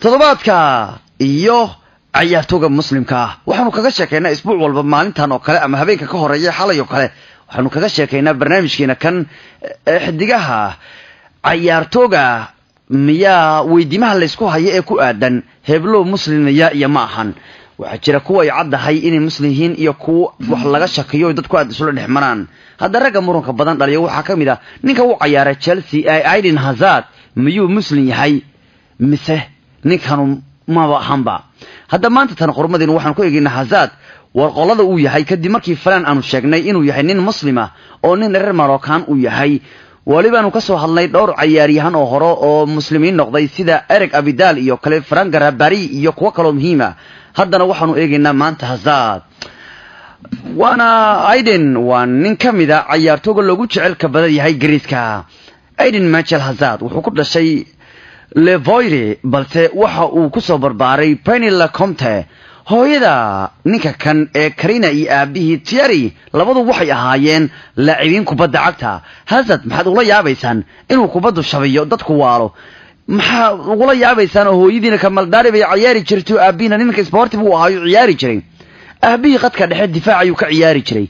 toddobaadka iyo ciyaartooyga muslimka waxaanu kaga sheekaynaa isbuuc walba maalintan oo kale ama habeenka ka horeeya xalay oo kale waxaanu kaga sheekaynaa barnaamijkeena kan xidigaha ciyaartooyga miyaa weydiimaha la isku hayo ee ku aadan heblo muslimaya iyo ma ahan waxa jira kuwa ay caddahay inay muslihiin iyo kuwa wax laga shakiyo dadku aad isula dhexmaraan hadda raga muranka badan dhaliyo waxa kamid ah ninka uu ciyaaray Chelsea ee Eden Hazard miyuu muslim yahay mise ninkan ma hamba hadda maanta tan qormadeen waxaan ku eegaynaa Hazard warqolada uu yahay kadib markii falan aanu sheegnay inuu yahay nin muslima oo nin reer Moroccan uu yahay waliba aanu ka soo hadlay dhowr ciyaaryahan oo hore oo muslimiin noqday sida Eric Abidal iyo kale Frank Ribery iyo kuwa kale muhiima haddana waxaanu eegaynaa maanta Hazard wana Eden waan nin kamida ciyaartooyga lagu jecel ka badan yahay Greece-ka Eden Michael Hazard wuxuu ku dhashay Levoire balse waxa uu ku soo barbaaray Penille-Comte hooyada ninka kan ee Karina iyo aabihii Thierry labadu waxay ahaayeen laacibiin kubadda cagta Hazard maxaad ula yaabaysaan inuu kubaddu shabayo dadku waalo maxaa ula yaabaysaan hooyadiina Kamal Dari bay ciyaari jirtay aabina ninka sportive uu ahaa ciyaari jiray aabihii qadka dhexe difaac ayuu ka ciyaari jiray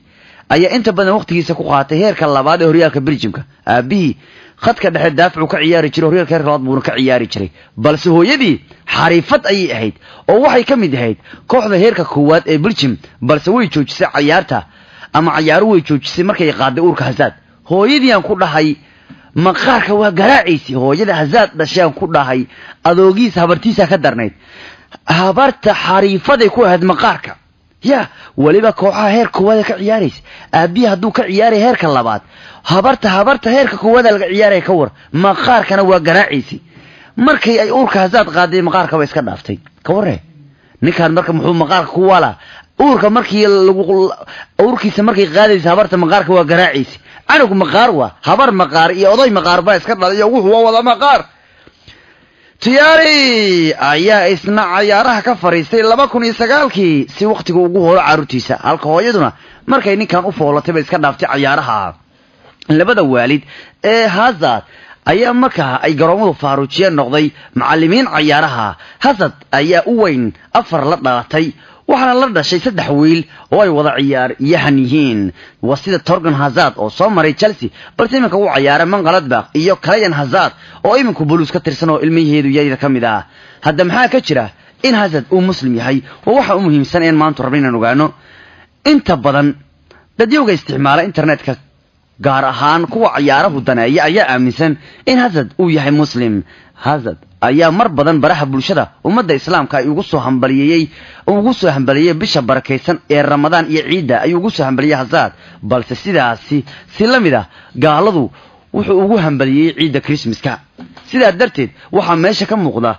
ayaa inta badan waqtigiisa ku qaatay heerka labaad ee horyaalka Belgiumka aabihii khadka dhexe daafacu ka ciyaari jiray horyaalka heerka labaad buu ka ciyaari jiray balse hooyadii xariifad ay ahayd oo waxay ka mid ahayd kooxda heerka koowaad ee Belgium balse way joojisay ciyaarta ama ciyaaru way joojisay markay qaaday uurka Hazard hooyadii aan ku dhahay maqaarka waa garaacaysi hooyada Hazard dhashaan ku dhahay adoogiis habartiisa ka darnayd habarta xariifad ay ku ahayd maqaarka ya waliba kooxaha heer koowaad ka ciyaaraysa aabi haduu ka ciyaaray heerka labaad habarta heerka koowaad laga ciyaaray ka war maqaarkana waa garaacaysi markay ay uurka Hazard qaaday maqaarka way iska dhaaftay ka warre ninkan marka muxuu maqaarka ku wala uurka markii uurkiisa markay qaadaysa habarta maqaarka waa garaacaysi anigu maqaar waa habar maqaar iyo oday maqaar baa iska dhalay wuxuu wada maqaar Thierry ayaa isna ciyaaraha ka fariistay 2009kii si waqtiga ugu horo carruurtiisa halka hooyaduna markay ninkan u foolatay bay iska dhaaftay ciyaaraha labada waalid ee Hazard ayaa markaa ay garoomada faaruujiyeen noqday macallimiin ciyaaraha Hazard ayaa u weyn 4 la dhalatay waxaana la dhashay 3 wiil oo ay wada ciyaar yihiin wasida Torgan Hazard oo soo maray Chelsea balse iminka uu ciyaaray Mönchengladbach iyo Kylian Hazard oo iminku Blues ka tirsan oo ilmihiidu yahay kamid ah hadda maxaa ka jira in Hazard uu muslim yahay waxa uu muhiimsan in maanta rabnaan ogaano inta badan dadyoga isticmaala internetka gaar ahaan kuwa ciyaaraha daneeya ayaa aaminsan in Hazard uu yahay muslim Hazard ayaa mar badan baraha bulshada ummadda islaamka ay ugu soo hambaliyay bisha barakeysan ee Ramadaan iyo Ciida ay ugu soo hambaliyay Hazard balse sidaasi si lamida gaaladu wuxuu ugu hambaliyay Ciida Christmaska sidaa darteed waxa meesha ka muuqda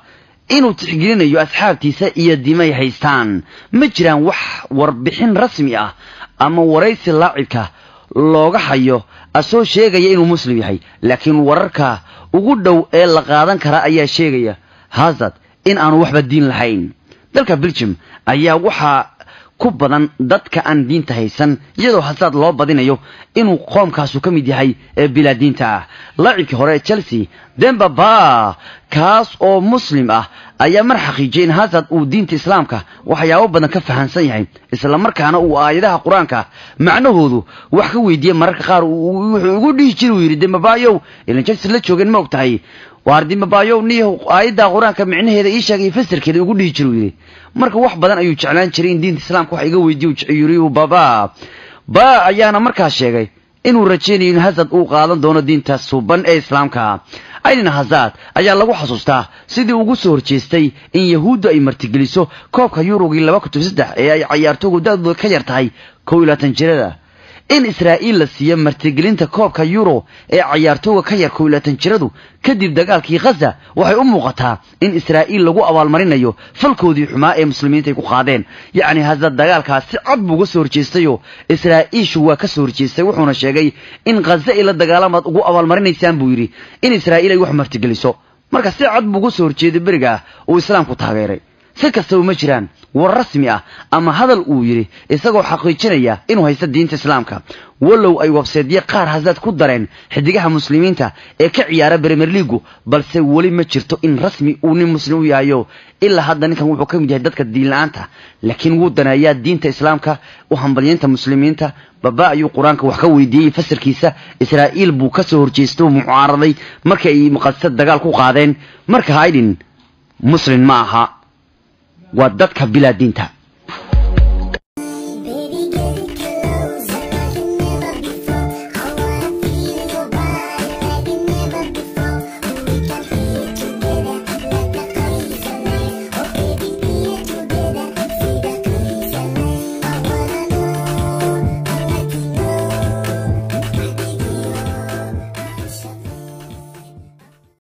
inuu tixgelinayo asxaabtiisa iyo dimay haystaan ma jiraan wax warbixin rasmi ah ama waraysi laacibka looga hayo asoo sheegaya inuu muslim yahay laakiin wararka ugu dhow ee la qaadan kara ayaa sheegaya Hazard in aanu waxba diin lahayn dalka Belgium ayaa waxa ku badan dadka aan diinta haysan iyadoo Hazard loo badinayo inuu qoomkaas ka mid yahay ee bilaadiinta laacibkii hore ee Chelsea Demba Ba kaas oo muslim ah ayaa mar xaqiijiyay in Hazard uu diinta islaamka waxyaabo badan ka fahansan yahay isla markaana uu aayadaha quraanka macnahoodu wax ka weydiiyay mararka qaar wuxuu ugu dhihi jiray yiri Demba Ba yow ilaa Chelsea la joogeen ma ogtahay waar Demba Ba yow niyo aayadaha quraanka macnaheeda ii sheegay fasirkeeda ugu dhihi jiray yiri marka wax badan ayuu jeclaan jiray in diinta islaamka wax iga weydiiyo yiri baba ayaana markaa sheegay inuu rajaynayo in Hazard uu qaadan doono diinta suuban ee islaamka Eden Hazard ayaa lagu xasuustaa sidii ugu soo horjeestay in Yahuuddu ay martigeliso koobka Eurogii 2003 ee ay ciyaartooygu da'doodu ka yar tahay 21 jirada in Israa'iil la siiyo martigelinta koobka Euro ee ciyaartooyga ka yar 21 jiradu kadib dagaalkii Gaza waxay u muuqataa in Israa'iil lagu abaalmarinayo falkoodii xumaa ee muslimiinta ay ku qaadeen yacni Hazard dagaalkaas si cad buu uga soo horjeestayo Israa'iishu waa ka soo horjeestay wuxuuna sheegay in Gaza ila dagaalamad ugu abaalmarinaysaan buu yiri in Israa'iil ay wax martigeliso marka si cad buu uga soo horjeeday bariga oo islaamku taageeray si kastaba ma jiraan war rasmi ah ama hadal uu yiri isagoo xaqiijinaya inuu haysto diinta islaamka walow ay website qaar hasad ku dareen xidigaha muslimiinta ee ka ciyaara Premier League balse wali ma jirto in rasmi uu nin muslim u yahay ilaa hadda ninkan wuxuu ka mid yahay dadka diin la'aanta laakiin wuu danaya diinta islaamka u hambalyeenta muslimiinta baba ayuu quraanka wax ka weydiiyay fasirkiisa Israa'iil buu ka soo horjeesto mucaaraday markay ay muqaddasad dagaal ku qaadeen marka haydin muslim ma aha waa dadka bila diinta